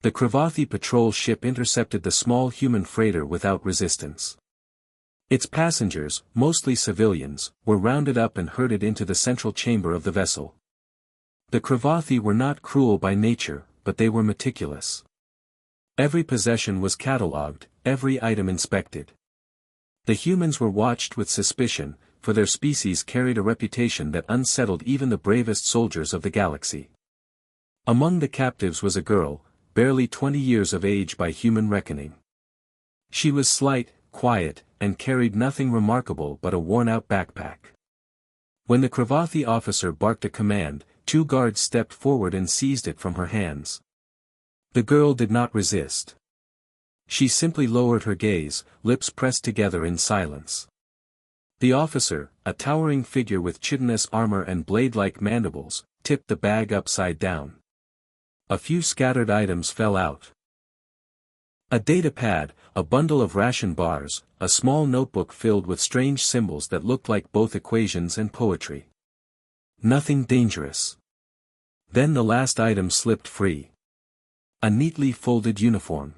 The Cravathi patrol ship intercepted the small human freighter without resistance. Its passengers, mostly civilians, were rounded up and herded into the central chamber of the vessel. The Cravathi were not cruel by nature, but they were meticulous. Every possession was catalogued, every item inspected. The humans were watched with suspicion, for their species carried a reputation that unsettled even the bravest soldiers of the galaxy. Among the captives was a girl, barely 20 years of age by human reckoning. She was slight, quiet, and carried nothing remarkable but a worn-out backpack. When the Cravathi officer barked a command, 2 guards stepped forward and seized it from her hands. The girl did not resist. She simply lowered her gaze, lips pressed together in silence. The officer, a towering figure with chitinous armor and blade-like mandibles, tipped the bag upside down. A few scattered items fell out. A data pad, a bundle of ration bars, a small notebook filled with strange symbols that looked like both equations and poetry. Nothing dangerous. Then the last item slipped free. A neatly folded uniform.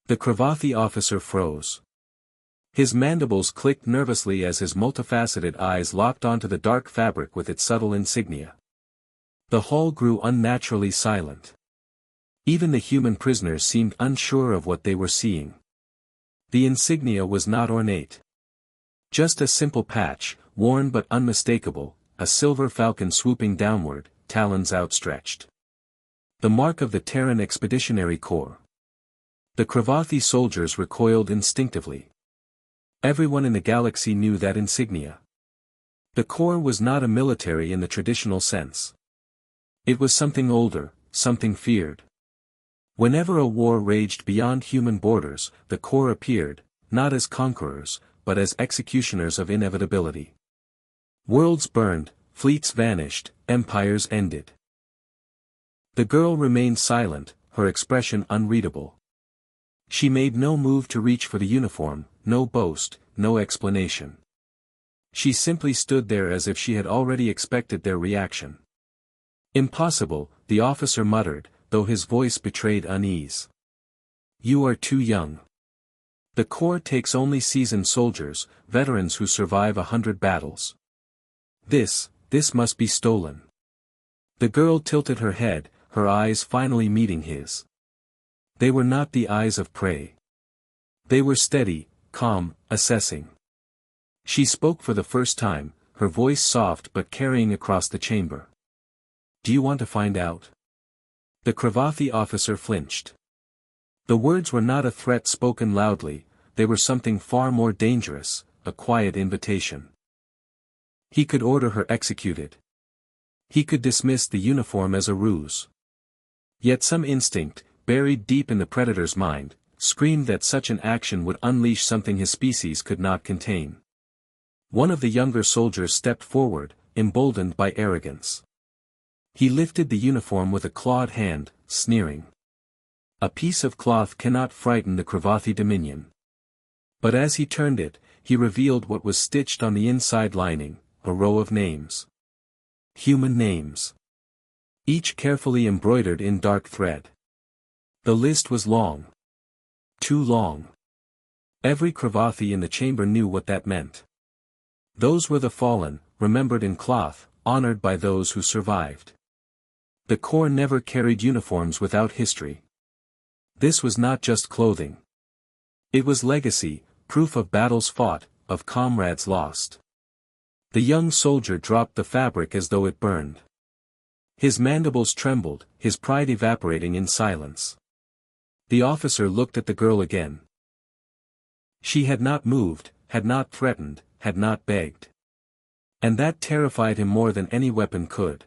The Cravathi officer froze. His mandibles clicked nervously as his multifaceted eyes locked onto the dark fabric with its subtle insignia. The hall grew unnaturally silent. Even the human prisoners seemed unsure of what they were seeing. The insignia was not ornate. Just a simple patch, worn but unmistakable, a silver falcon swooping downward, talons outstretched. The mark of the Terran Expeditionary Corps. The Cravathi soldiers recoiled instinctively. Everyone in the galaxy knew that insignia. The Corps was not a military in the traditional sense. It was something older, something feared. Whenever a war raged beyond human borders, the Corps appeared, not as conquerors, but as executioners of inevitability. Worlds burned, fleets vanished, empires ended. The girl remained silent, her expression unreadable. She made no move to reach for the uniform, no boast, no explanation. She simply stood there as if she had already expected their reaction. Impossible, the officer muttered, though his voice betrayed unease. You are too young. The Corps takes only seasoned soldiers, veterans who survive 100 battles. This must be stolen. The girl tilted her head, her eyes finally meeting his. They were not the eyes of prey. They were steady, calm, assessing. She spoke for the first time, her voice soft but carrying across the chamber. Do you want to find out? The Cravathi officer flinched. The words were not a threat spoken loudly, they were something far more dangerous, a quiet invitation. He could order her executed. He could dismiss the uniform as a ruse. Yet some instinct, buried deep in the predator's mind, screamed that such an action would unleash something his species could not contain. One of the younger soldiers stepped forward, emboldened by arrogance. He lifted the uniform with a clawed hand, sneering. A piece of cloth cannot frighten the Cravathi dominion. But as he turned it, he revealed what was stitched on the inside lining, a row of names. Human names. Each carefully embroidered in dark thread. The list was long. Too long. Every Cravathi in the chamber knew what that meant. Those were the fallen, remembered in cloth, honored by those who survived. The Corps never carried uniforms without history. This was not just clothing. It was legacy, proof of battles fought, of comrades lost. The young soldier dropped the fabric as though it burned. His mandibles trembled, his pride evaporating in silence. The officer looked at the girl again. She had not moved, had not threatened, had not begged. And that terrified him more than any weapon could.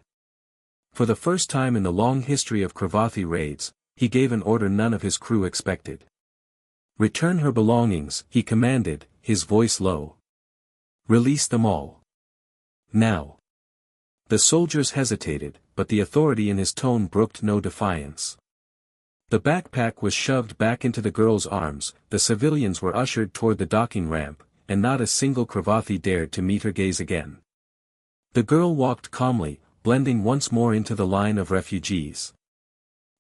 For the first time in the long history of Cravathi raids, he gave an order none of his crew expected. Return her belongings, he commanded, his voice low. Release them all. Now. The soldiers hesitated, but the authority in his tone brooked no defiance. The backpack was shoved back into the girl's arms, the civilians were ushered toward the docking ramp, and not a single Cravathi dared to meet her gaze again. The girl walked calmly, blending once more into the line of refugees.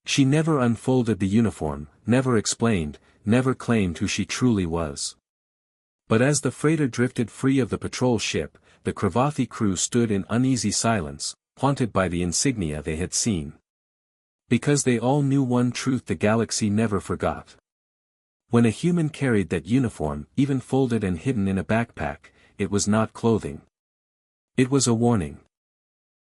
She never unfolded the uniform, never explained, never claimed who she truly was. But as the freighter drifted free of the patrol ship, the Cravathi crew stood in uneasy silence, haunted by the insignia they had seen. Because they all knew one truth the galaxy never forgot. When a human carried that uniform, even folded and hidden in a backpack, it was not clothing. It was a warning.